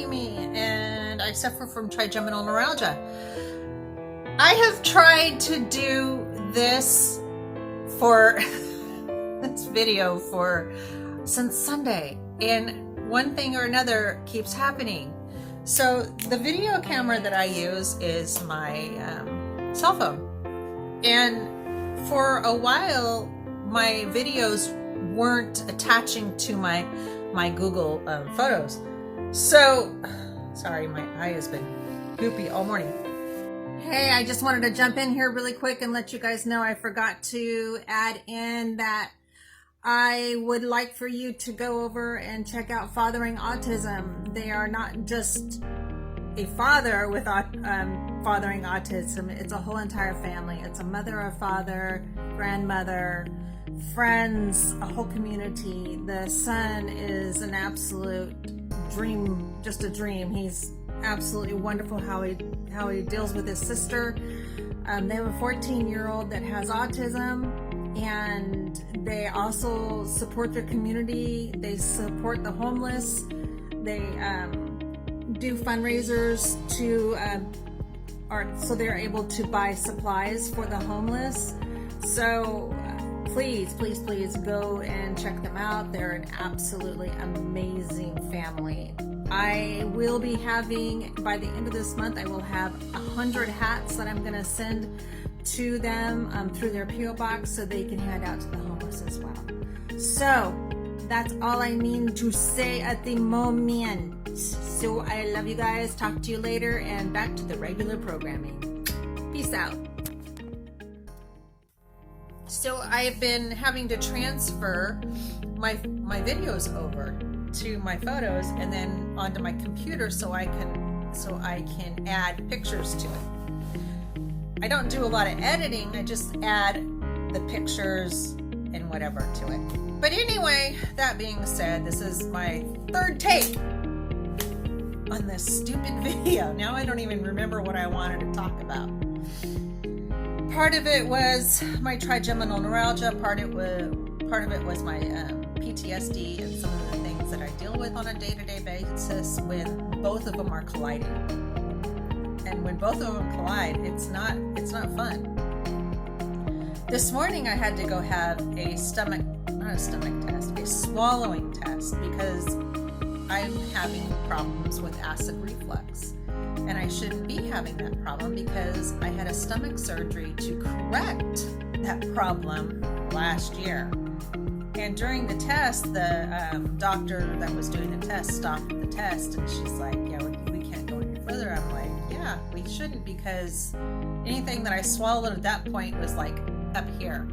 me, and I suffer from trigeminal neuralgia. I have tried to do this for this video since Sunday, and one thing or another keeps happening. So the video camera that I use is my cell phone, and for a while my videos weren't attaching to my Google Photos. So sorry, my eye has been goopy all morning. Hey, I just wanted to jump in here really quick and let you guys know I forgot to add in that I would like for you to go over and check out Fathering Autism. They are not just a father with fathering autism, it's a whole entire family. It's a mother, a father, grandmother, friends, a whole community. The son is an absolute dream, just a dream. He's absolutely wonderful how he deals with his sister. They have a 14-year-old that has autism, and they also support their community. They support the homeless. They do fundraisers so they're able to buy supplies for the homeless. So please go and check them out. They're an absolutely amazing family. I will be having, by the end of this month, I will have 100 hats that I'm going to send to them through their P.O. box so they can hand out to the homeless as well. So that's all I need to say at the moment. So I love you guys. Talk to you later, and back to the regular programming. Peace out. So I've been having to transfer my videos over to my photos and then onto my computer so I can add pictures to it. I don't do a lot of editing. I just add the pictures and whatever to it. But anyway, that being said, this is my third take on this stupid video. Now I don't even remember what I wanted to talk about. Part of it was my trigeminal neuralgia. Part of it was my PTSD and some of the things that I deal with on a day-to-day basis when both of them are colliding. And when both of them collide, it's not fun. This morning I had to go have a swallowing test because I'm having problems with acid reflux. And I shouldn't be having that problem because I had a stomach surgery to correct that problem last year. And during the test, the doctor that was doing the test stopped the test, and she's like, yeah, we can't go any further. I'm like, yeah, we shouldn't, because anything that I swallowed at that point was like up here.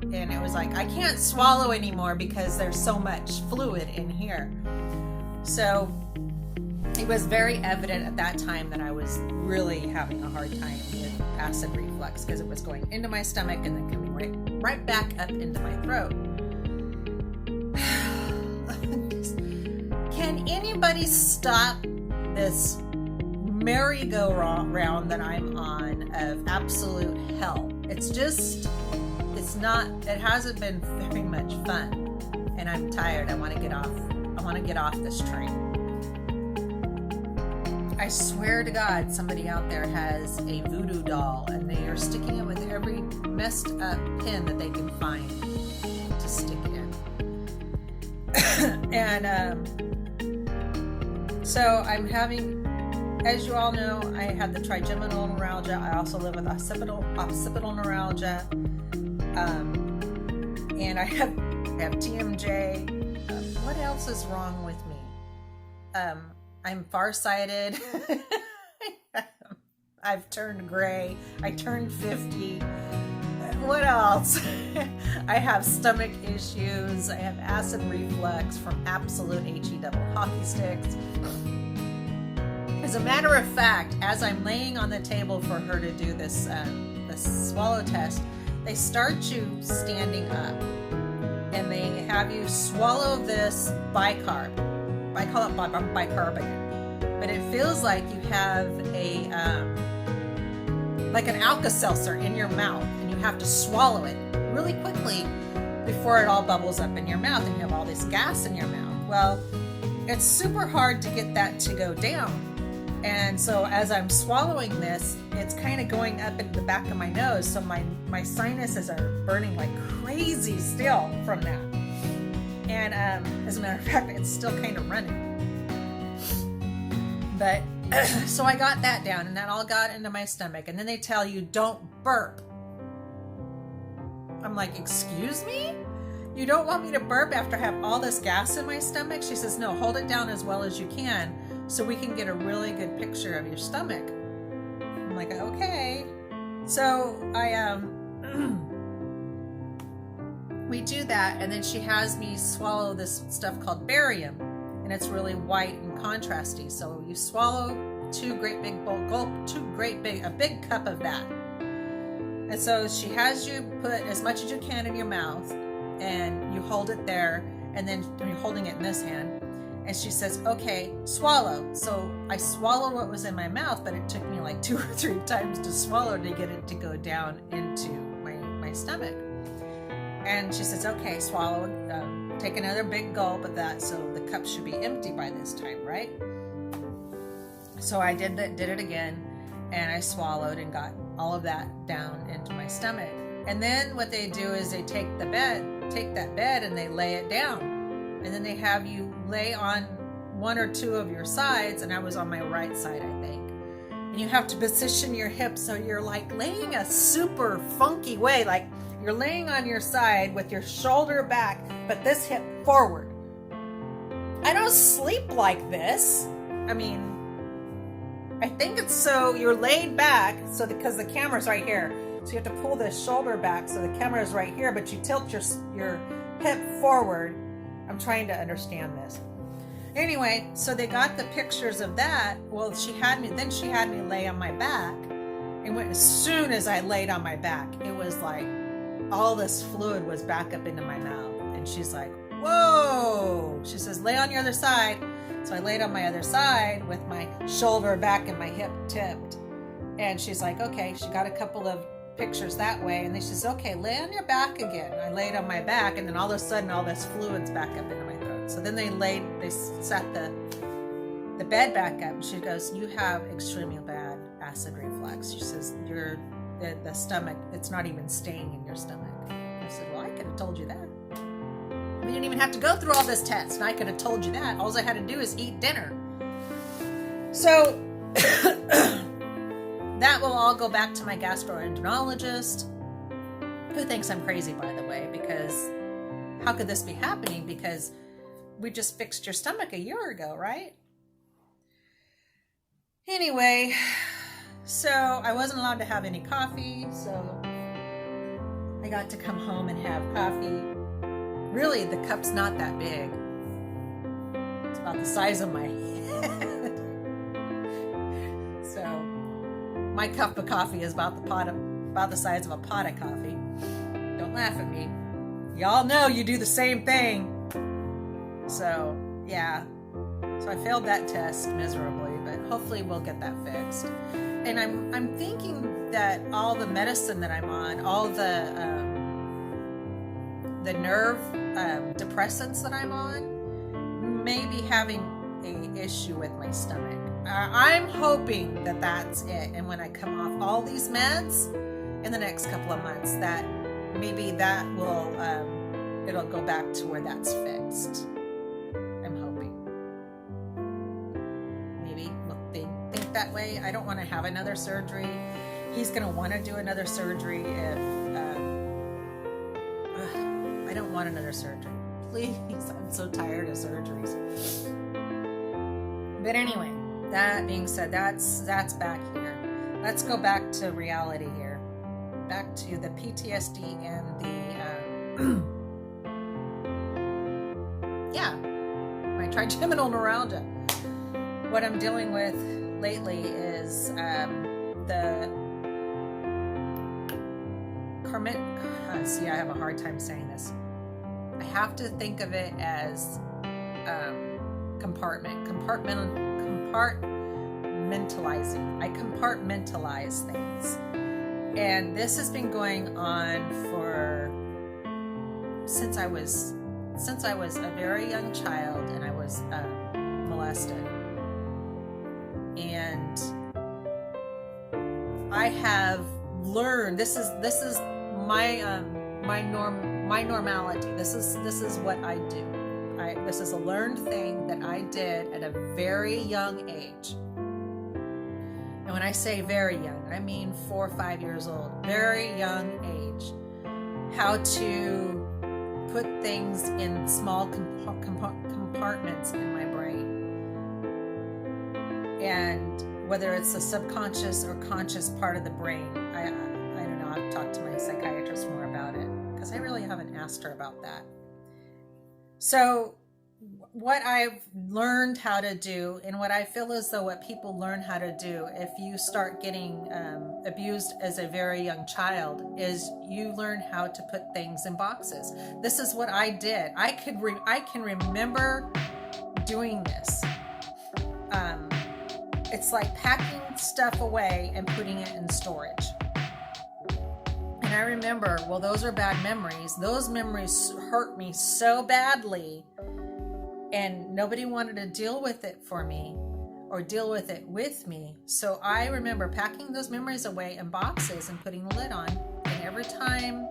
And it was like, I can't swallow anymore because there's so much fluid in here. So it was very evident at that time that I was really having a hard time with acid reflux because it was going into my stomach and then coming right back up into my throat. Can anybody stop this merry-go-round that I'm on of absolute hell? It hasn't been very much fun, and I'm tired. I want to get off this train. I swear to God, somebody out there has a voodoo doll and they are sticking it with every messed up pin that they can find to stick it in. And so I'm having, as you all know, I have the trigeminal neuralgia. I also live with occipital neuralgia, and I have TMJ. What else is wrong with me? I'm farsighted. I've turned gray. I turned 50. What else? I have stomach issues. I have acid reflux from absolute HE double hockey sticks. As a matter of fact, as I'm laying on the table for her to do this swallow test, they start you standing up and they have you swallow this bicarb. I call it bicarbonate, but it feels like you have like an Alka-Seltzer in your mouth, and you have to swallow it really quickly before it all bubbles up in your mouth and you have all this gas in your mouth. Well, it's super hard to get that to go down. And so as I'm swallowing this, it's kind of going up into the back of my nose. So my sinuses are burning like crazy still from that. And as a matter of fact, it's still kind of running. But so I got that down, and that all got into my stomach. And then they tell you, don't burp. I'm like, excuse me? You don't want me to burp after I have all this gas in my stomach? She says, no, hold it down as well as you can so we can get a really good picture of your stomach. I'm like, okay. So we do that, and then she has me swallow this stuff called barium, and it's really white and contrasty. So you swallow a big cup of that. And so she has you put as much as you can in your mouth, and you hold it there, and then you're holding it in this hand, and she says, okay, swallow. So I swallowed what was in my mouth, but it took me like 2 or 3 times to swallow to get it to go down into my stomach. And she says, okay, swallow, take another big gulp of that, so the cup should be empty by this time, right? So I did it again, and I swallowed and got all of that down into my stomach. And then what they do is they take that bed and they lay it down. And then they have you lay on 1 or 2 of your sides, and I was on my right side, I think. And you have to position your hips so you're like laying a super funky way, like you're laying on your side with your shoulder back, but this hip forward. I don't sleep like this. I mean, I think it's so you're laid back, so because the camera's right here. So you have to pull this shoulder back so the camera's right here, but you tilt your hip forward. I'm trying to understand this. Anyway, so they got the pictures of that. Well, she had me lay on my back. And as soon as I laid on my back, it was like all this fluid was back up into my mouth. And she's like, whoa. She says, lay on your other side. So I laid on my other side with my shoulder back and my hip tipped. And she's like, okay. She got a couple of pictures that way, and then she says, okay, lay on your back again. I laid on my back, and then all of a sudden all this fluid's back up into my throat. So then they set the bed back up, and she goes, you have extremely bad acid reflux. She says, the stomach, it's not even staying in your stomach. I said, well, I could have told you that. We didn't even have to go through all this test, and I could have told you that. All I had to do is eat dinner. So that will all go back to my gastroenterologist, who thinks I'm crazy, by the way, because how could this be happening? Because we just fixed your stomach a year ago, right? Anyway, so I wasn't allowed to have any coffee, so I got to come home and have coffee. Really, the cup's not that big. It's about the size of my head. So my cup of coffee is about the size of a pot of coffee. Don't laugh at me. Y'all know you do the same thing. So, yeah. So I failed that test miserably, but hopefully we'll get that fixed. And I'm thinking that all the medicine that I'm on, all the nerve depressants that I'm on, may be having an issue with my stomach. I'm hoping that that's it. And when I come off all these meds in the next couple of months, that maybe that will, it'll go back to where that's fixed. I'm hoping. Maybe think that way. I don't want to have another surgery. He's going to want to do another surgery if, I don't want another surgery. Please, I'm so tired of surgeries. But anyway, that being said, that's back here. Let's go back to reality here. Back to the PTSD and the, my trigeminal neuralgia. What I'm dealing with lately is the see, I have a hard time saying this. I have to think of it as compartmentalizing. I compartmentalize things, and this has been going on since I was a very young child, and I was molested. And I have learned, this is my my normality. This is what I do. This is a learned thing that I did at a very young age. And when I say very young, I mean 4 or 5 years old, very young age. How to put things in small compartments in my brain. And whether it's the subconscious or conscious part of the brain, I don't know, I've talked to my psychiatrist more about it, because I really haven't asked her about that. So what I've learned how to do, and what I feel as though what people learn how to do if you start getting abused as a very young child, is you learn how to put things in boxes. This is what I did. I can remember doing this. It's like packing stuff away and putting it in storage. And I remember, well, those are bad memories. Those memories hurt me so badly, and nobody wanted to deal with it for me or deal with it with me. So I remember packing those memories away in boxes and putting the lid on. And every time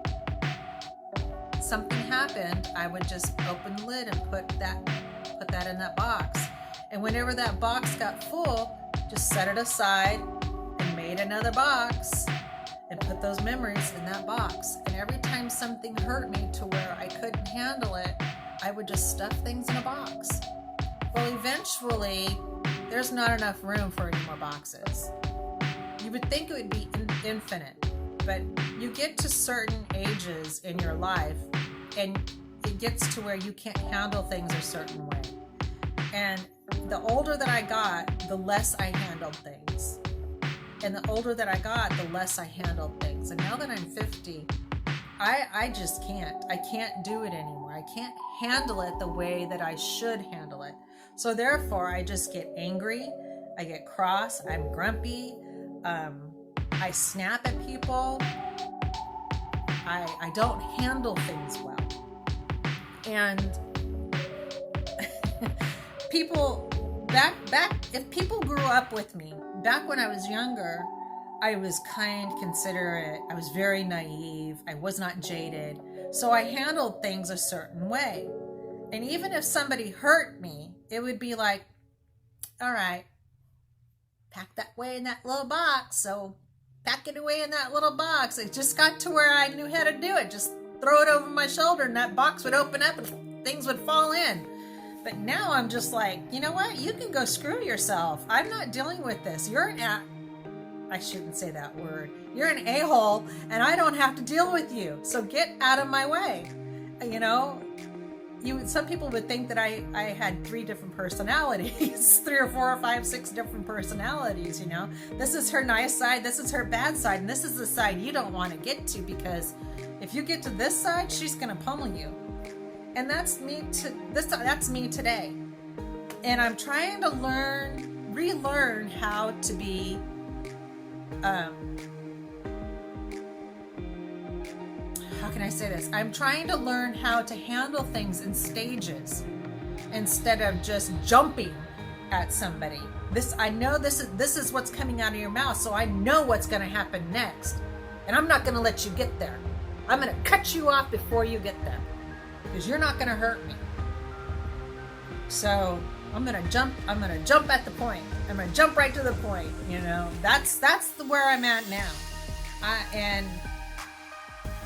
something happened, I would just open the lid and put that in that box. And whenever that box got full, just set it aside and made another box and put those memories in that box. And every time something hurt me to where I couldn't handle it, I would just stuff things in a box. Well, eventually, there's not enough room for any more boxes. You would think it would be infinite, but you get to certain ages in your life, and it gets to where you can't handle things a certain way. And the older that I got, the less I handled things. And the older that I got, the less I handled things. And now that I'm 50, I just can't. I can't do it anymore. I can't handle it the way that I should handle it. So therefore, I just get angry. I get cross. I'm grumpy. I snap at people. I don't handle things well. And people back if people grew up with me back when I was younger, I was kind, considerate, I was very naive, I was not jaded, so I handled things a certain way. And even if somebody hurt me, it would be like, all right, pack that away in that little box, so pack it away in that little box. It just got to where I knew how to do it. Just throw it over my shoulder and that box would open up and things would fall in. But now I'm just like, you know what? You can go screw yourself. I'm not dealing with this. I shouldn't say that word. You're an a-hole, and I don't have to deal with you. So get out of my way. You know, some people would think that I had 3 different personalities, 3 or 4 or 5, 6 different personalities, you know. This is her nice side, this is her bad side, and this is the side you don't want to get to, because if you get to this side, she's going to pummel you. And that's me that's me today. And I'm trying to relearn how to be how can I say this? I'm trying to learn how to handle things in stages instead of just jumping at somebody. I know this is what's coming out of your mouth, so I know what's going to happen next. And I'm not going to let you get there. I'm going to cut you off before you get there, because you're not going to hurt me. So I'm going to jump at the point. I'm going to jump right to the point. You know, that's where I'm at now. And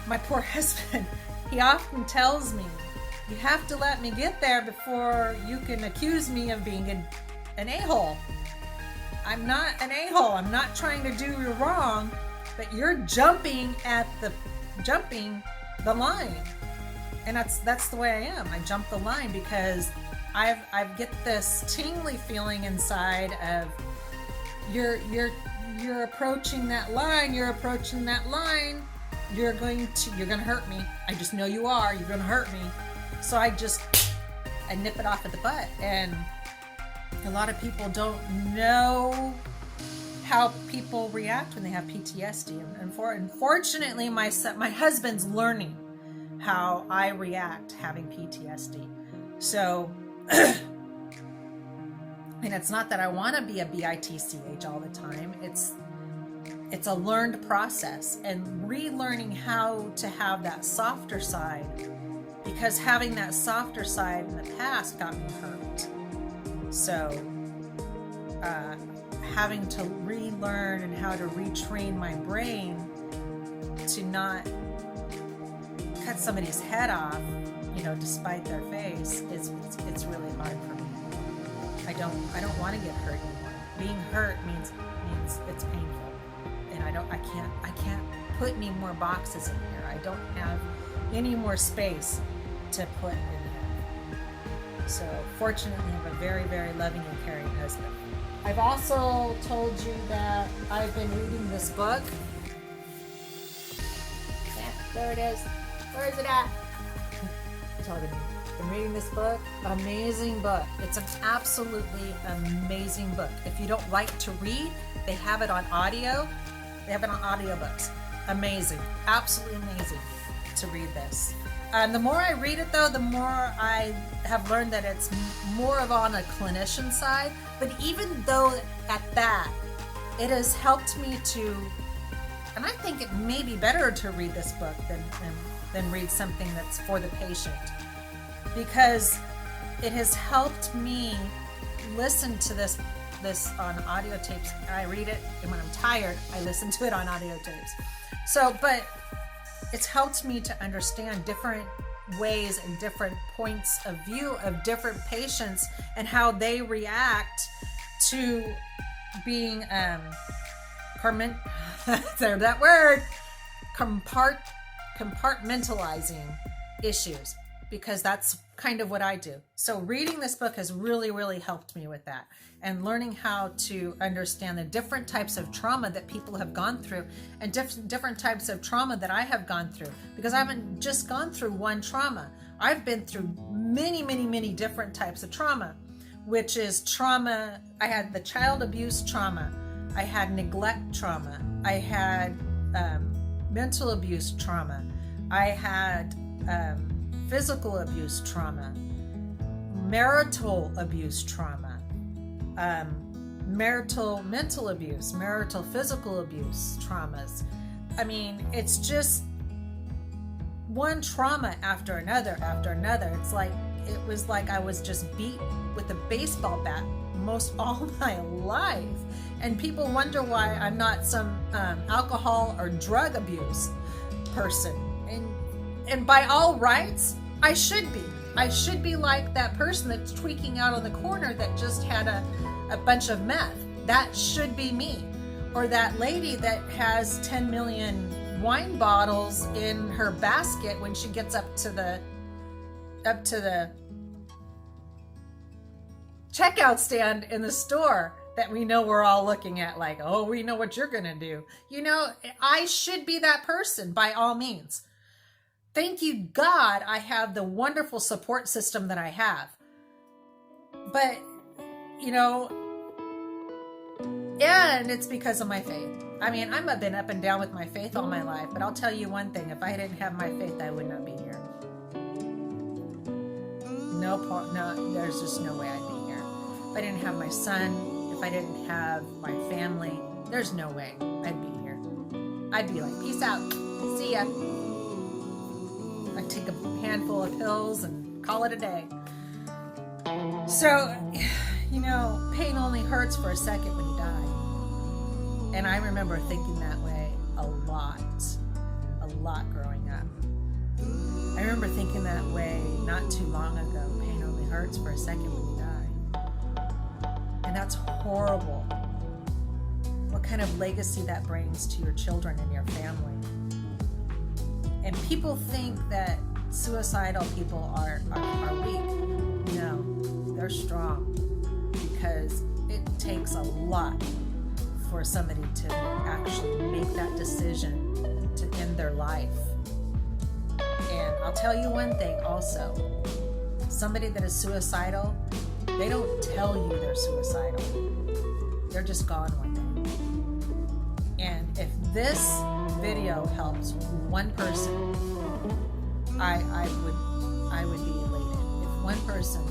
my poor husband, he often tells me, you have to let me get there before you can accuse me of being an a-hole. I'm not an a-hole. I'm not trying to do you wrong, but you're jumping the line. And that's the way I am. I jump the line because I get this tingly feeling inside of you're approaching that line. You're approaching that line. You're gonna hurt me. I just know you are. You're gonna hurt me. So I nip it off at the butt. And a lot of people don't know how people react when they have PTSD. And unfortunately, my husband's learning how I react having PTSD. So And it's not that I want to be a bitch all the time. It's a learned process, and relearning how to have that softer side, because having that softer side in the past got me hurt. So having to relearn and how to retrain my brain to not cut somebody's head off, you know, despite their face, it's really hard for me. I don't want to get hurt anymore. Being hurt means it's painful, and I can't put any more boxes in here. I don't have any more space to put in here. So fortunately, I have a very, very loving and caring husband. I've also told you that I've been reading this book. Yeah, there it is. Where is it at? I've been reading this book. Amazing book. It's an absolutely amazing book. If you don't like to read, they have it on audio. They have it on audiobooks. Amazing. Absolutely amazing to read this. The more I read it, though, the more I have learned that it's more of on a clinician side. But even though at that, it has helped me to, and I think it may be better to read this book than read something that's for the patient, because it has helped me listen to this on audio tapes. I read it, and when I'm tired, I listen to it on audio tapes. So, but it's helped me to understand different ways and different points of view of different patients and how they react to being compartmentalizing issues, because that's kind of what I do. So reading this book has really, really helped me with that, and learning how to understand the different types of trauma that people have gone through, and different types of trauma that I have gone through, because I haven't just gone through one trauma. I've been through many, many, many different types of trauma, which is trauma. I had the child abuse trauma. I had neglect trauma. I had mental abuse trauma. I had physical abuse trauma, marital abuse trauma, marital mental abuse, marital physical abuse traumas. I mean, it's just one trauma after another after another. It was like I was just beat with a baseball bat most all my life. And people wonder why I'm not some alcohol or drug abuse person. And by all rights, I should be. I should be like that person that's tweaking out on the corner that just had a bunch of meth. That should be me. Or that lady that has 10 million wine bottles in her basket when she gets up to the checkout stand in the store, that we know we're all looking at like, oh, we know what you're gonna do. You know, I should be that person by all means. Thank you, God, I have the wonderful support system that I have. But, you know, and it's because of my faith. I mean, I've been up and down with my faith all my life, but I'll tell you one thing, if I didn't have my faith, I would not be here. No, there's just no way I'd be here. If I didn't have my son, if I didn't have my family, there's no way I'd be here. I'd be like, peace out, see ya. I'd take a handful of pills and call it a day. So, you know, pain only hurts for a second when you die. And I remember thinking that way a lot growing up. I remember thinking that way not too long ago. Pain only hurts for a second when you die. And that's horrible. What kind of legacy that brings to your children and your family. And people think that suicidal people are weak. No, they're strong, because it takes a lot for somebody to actually make that decision to end their life. And I'll tell you one thing also, somebody that is suicidal, they don't tell you they're suicidal. They're just gone one day. And if this video helps one person, I would be elated. If one person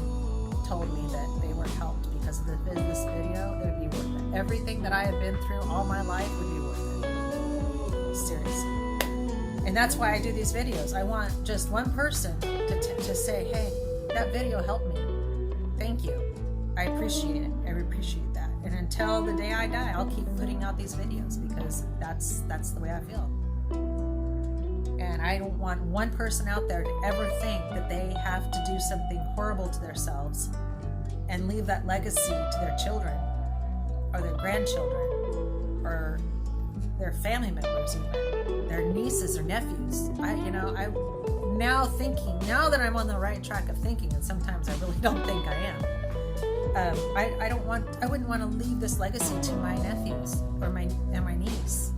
told me that they were helped because because of this video, it would be worth it. Everything that I have been through all my life would be worth it. Seriously. And that's why I do these videos. I want just one person to say, hey, that video helped me. Thank you. I appreciate it. I appreciate that. And until the day I die, I'll keep putting out these videos because that's the way I feel. And I don't want one person out there to ever think that they have to do something horrible to themselves and leave that legacy to their children or their grandchildren or their family members, even their nieces or nephews. I'm now thinking, now that I'm on the right track of thinking, and sometimes I really don't think I am. I wouldn't want to leave this legacy to my nephews or my niece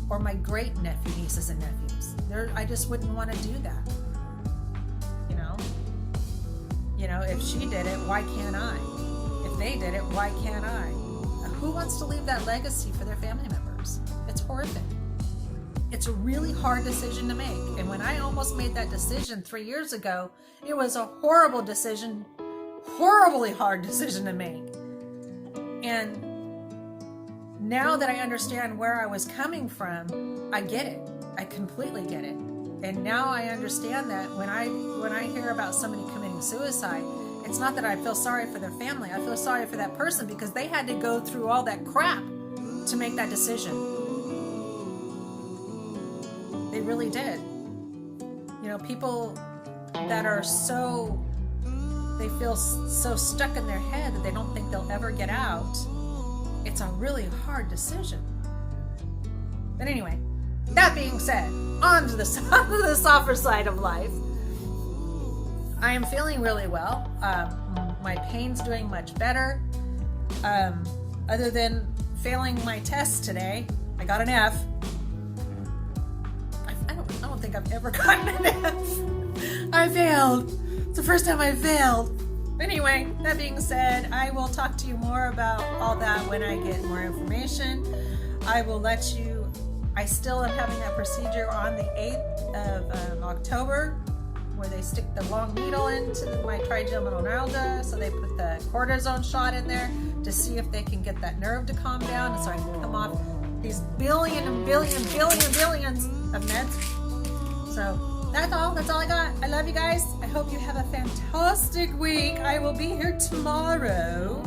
or my great nieces and nephews. I just wouldn't want to do that. If she did it, why can't I? If they did it, why can't I? Who wants to leave that legacy for their family members? It's horrific. It's a really hard decision to make. And when I almost made that decision 3 years ago, it was a horrible decision, horribly hard decision to make. And now that I understand where I was coming from, I get it. I completely get it. And now I understand that when I hear about somebody committing suicide, it's not that I feel sorry for their family. I feel sorry for that person because they had to go through all that crap to make that decision. They really did. People that are they feel so stuck in their head that they don't think they'll ever get out. It's a really hard decision. But anyway, that being said, on to the softer side of life. I am feeling really well. My pain's doing much better. Other than failing my test today, I got an F. I don't think I've ever gotten an F. I failed. It's the first time I failed. Anyway, that being said, I will talk to you more about all that when I get more information. I will let you. I still am having that procedure on the 8th of October where they stick the long needle into my trigeminal neuralgia. So they put the cortisone shot in there to see if they can get that nerve to calm down and so I can come off these billions of meds. So that's all I got. I love you guys. I hope you have a fantastic week. I will be here tomorrow.